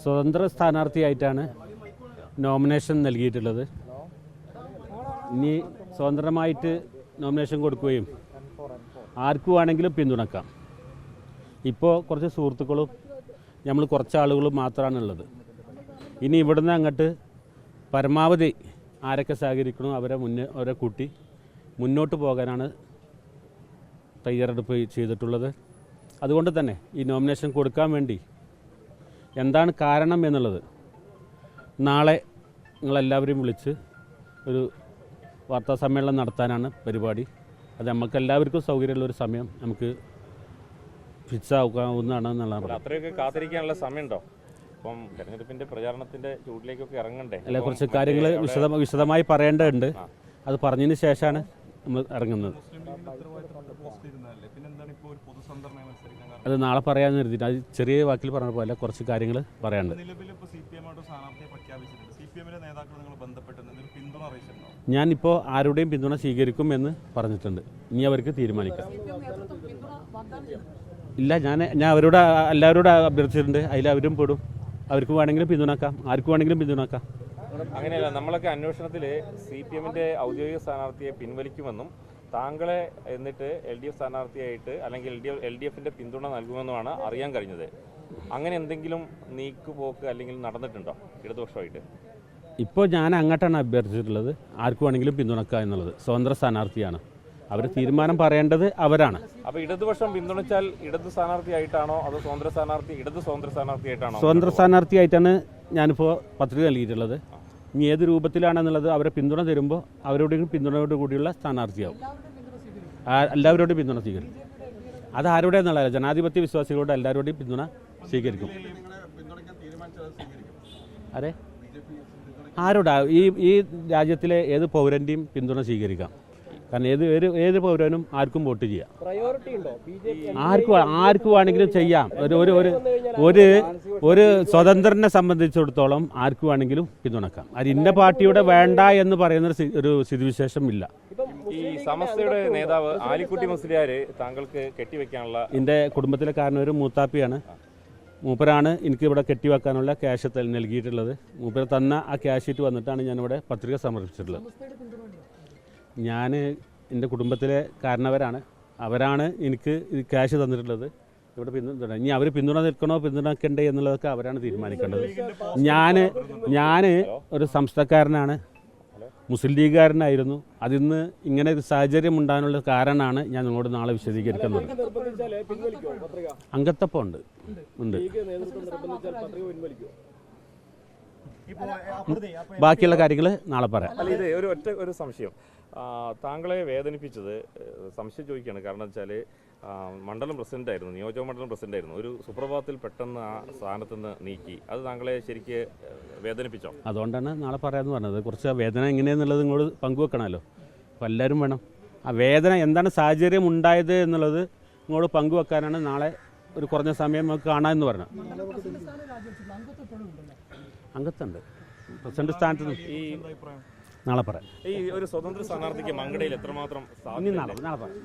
സ്വതന്ത്ര സ്ഥാനാർത്ഥിയായിട്ടാണ് നോമിനേഷൻ നൽകിയിട്ടുള്ളത്. ഇനി സ്വതന്ത്രമായിട്ട് നോമിനേഷൻ കൊടുക്കുകയും ആർക്കു വേണമെങ്കിലും പിന്തുണക്കാം. ഇപ്പോൾ കുറച്ച് സുഹൃത്തുക്കളും നമ്മൾ കുറച്ച് ആളുകളും മാത്രമാണുള്ളത്. ഇനി ഇവിടുന്ന് അങ്ങോട്ട് പരമാവധി ആരൊക്കെ സഹകരിക്കണോ അവരെ കൂട്ടി മുന്നോട്ട് പോകാനാണ് തയ്യാറെടുപ്പ് ചെയ്തിട്ടുള്ളത്. അതുകൊണ്ട് തന്നെ ഈ നോമിനേഷൻ കൊടുക്കാൻ വേണ്ടി എന്താണ് കാരണം എന്നുള്ളത് നാളെ നിങ്ങളെല്ലാവരെയും വിളിച്ച് ഒരു വാർത്താ സമ്മേളനം നടത്താനാണ് പരിപാടി. അത് നമുക്ക് എല്ലാവർക്കും സൗകര്യമുള്ളൊരു സമയം നമുക്ക് ഫിക്സ് ആക്കാവുന്നതാണ് എന്നുള്ളതാണ്. അത്രയൊക്കെ കാത്തിരിക്കാനുള്ള സമയമുണ്ടോ? ഇപ്പം തെരഞ്ഞെടുപ്പിൻ്റെ പ്രചാരണത്തിൻ്റെ ചൂടിലേക്കൊക്കെ ഇറങ്ങണ്ടേ? അല്ല, കുറച്ച് കാര്യങ്ങൾ വിശദമായി പറയേണ്ടതുണ്ട്. അത് പറഞ്ഞതിന് ശേഷമാണ് നമ്മൾ ഇറങ്ങുന്നത്. അത് നാളെ പറയാമെന്ന് കരുതിയിട്ട് അത് ചെറിയ വാക്കിൽ പറഞ്ഞ പോലെ കുറച്ച് കാര്യങ്ങൾ പറയാനുണ്ട്. ഞാനിപ്പോൾ ആരുടെയും പിന്തുണ സ്വീകരിക്കും എന്ന് പറഞ്ഞിട്ടുണ്ട്. ഇനി അവർക്ക് തീരുമാനിക്കാം. ഇല്ല, ഞാൻ അവരോട് എല്ലാവരോടും അഭ്യർത്ഥിച്ചിട്ടുണ്ട്. അതിലവരും പെടും. അവർക്ക് വേണമെങ്കിലും പിന്തുണക്കാം, ആർക്ക് വേണമെങ്കിലും പിന്തുണക്കാം. അങ്ങനെയല്ല, നമ്മളൊക്കെ അന്വേഷണത്തിൽ CPM-ന്റെ ഔദ്യോഗിക സ്ഥാനാർത്ഥിയെ പിൻവലിക്കുമെന്നും താങ്കളെ എന്നിട്ട് LDF സ്ഥാനാർത്ഥിയായിട്ട് അല്ലെങ്കിൽ LDF-ന്റെ പിന്തുണ നൽകുമെന്നുമാണ് അറിയാൻ കഴിഞ്ഞത്. അങ്ങനെ എന്തെങ്കിലും നീക്കുപോക്ക് അല്ലെങ്കിൽ നടന്നിട്ടുണ്ടോ ഇടതുപക്ഷമായിട്ട്? ഇപ്പോൾ ഞാൻ അങ്ങോട്ടാണ് അഭ്യർത്ഥിച്ചിട്ടുള്ളത്. ആർക്ക് വേണമെങ്കിലും പിന്തുണക്കുക എന്നുള്ളത്. സ്വതന്ത്ര സ്ഥാനാർത്ഥിയാണ്. അവർ തീരുമാനം പറയേണ്ടത് അവരാണ്. അപ്പോൾ ഇടതുപക്ഷം പിന്തുണച്ചാൽ ഇടതു സ്ഥാനാർത്ഥിയായിട്ടാണോ അതോ സ്വതന്ത്ര സ്ഥാനാർത്ഥിയായിട്ടാണോ? സ്വതന്ത്ര സ്ഥാനാർത്ഥിയായിട്ടാണ് ഞാനിപ്പോൾ പത്രിക നൽകിയിട്ടുള്ളത്. ഇനി ഏത് രൂപത്തിലാണെന്നുള്ളത് അവരെ പിന്തുണ തരുമ്പോൾ അവരോടും പിന്തുണയോട് കൂടിയുള്ള സ്ഥാനാർത്ഥിയാവും. എല്ലാവരോടും പിന്തുണ സ്വീകരിക്കും. അത് ആരുടെ എന്നുള്ളതല്ല, ജനാധിപത്യ വിശ്വാസികളോട് എല്ലാവരോടും പിന്തുണ സ്വീകരിക്കും. അതെ, ആരോടാ ഈ രാജ്യത്തിലെ ഏത് പൗരൻ്റെയും പിന്തുണ സ്വീകരിക്കാം. കാരണം ഏത് പൗരനും ആർക്കും വോട്ട് ചെയ്യാം. ആർക്ക് വേണമെങ്കിലും ചെയ്യാം. ഒരു സ്വതന്ത്രനെ സംബന്ധിച്ചിടത്തോളം ആർക്ക് വേണമെങ്കിലും പിന്തുണക്കാം. അത് ഇന്ന പാർട്ടിയുടെ വേണ്ട എന്ന് പറയുന്ന ഒരു സ്ഥിതിവിശേഷം ഇല്ല. ഈ സമസ്തയുടെ നേതാവ് ആലിക്കുട്ടി മുസ്ലിയാർ താങ്കൾക്ക് കെട്ടിവെക്കാനുള്ള എൻ്റെ കുടുംബത്തിലെ കാരണം ഒരു മൂത്താപ്പിയാണ്. മൂപ്പരാണ് എനിക്ക് ഇവിടെ കെട്ടിവെക്കാനുള്ള ക്യാഷ് നൽകിയിട്ടുള്ളത്. മൂപ്പര് തന്ന ആ ക്യാഷ് ഷീറ്റ് വന്നിട്ടാണ് ഞാനിവിടെ പത്രിക സമർപ്പിച്ചിട്ടുള്ളത്. ഞാൻ എൻ്റെ കുടുംബത്തിലെ കാരണവരാണ്. അവരാണ് എനിക്ക് ഇത് ക്യാഷ് തന്നിട്ടുള്ളത്. ഇവിടെ പിന്തുണ ഇനി അവർ പിന്തുണ നിൽക്കണോ പിന്തുണക്കണ്ടേ എന്നുള്ളതൊക്കെ അവരാണ് തീരുമാനിക്കേണ്ടത്. ഞാൻ ഒരു സംസ്ഥാനക്കാരനാണ്, മുസ്ലിം ലീഗുകാരനായിരുന്നു. അതിന്ന് ഇങ്ങനെ ഒരു സാഹചര്യം ഉണ്ടാകാനുള്ള കാരണമാണ് ഞാൻ നിങ്ങളോട് നാളെ വിശദീകരിക്കുന്നത്. അംഗത്തപ്പം ഉണ്ട്. ബാക്കിയുള്ള കാര്യങ്ങൾ നാളെ പറയാം. അല്ല, ഇത് ഒരു സംശയം. താങ്കളെ വേദനിപ്പിച്ചത് സംശയം ചോദിക്കുകയാണ്. കാരണം വെച്ചാൽ മണ്ഡലം പ്രസിഡൻ്റായിരുന്നു, നിയോജക മണ്ഡലം പ്രസിഡൻ്റായിരുന്നു. ഒരു സുപ്രഭാതത്തിൽ പെട്ടെന്ന് ആ സ്ഥാനത്ത് നിന്ന് നീക്കി. അത് താങ്കളെ ശരിക്ക് വേദനിപ്പിച്ചോ? അതുകൊണ്ടാണ് നാളെ പറയാമെന്ന് പറഞ്ഞത്. കുറച്ച് വേദന എങ്ങനെയാണെന്നുള്ളത് നിങ്ങളോട് പങ്കുവെക്കണമല്ലോ. അപ്പോൾ എല്ലാവരും വേണം. ആ വേദന എന്താണ് സാഹചര്യം ഉണ്ടായത് എന്നുള്ളത് നിങ്ങളോട് പങ്കുവെക്കാനാണ് നാളെ ഒരു കുറഞ്ഞ സമയം നമുക്ക് കാണാമെന്ന് പറഞ്ഞു. അംഗത്തുണ്ട് പ്രസിഡന്റ് സ്ഥാനത്ത്. ഈ നാളെ പറയാം. ഈ ഒരു സ്വതന്ത്ര സ്ഥാനാർത്ഥിക്ക് മങ്കടയിൽ എത്രമാത്രം നാളെ പറയാം.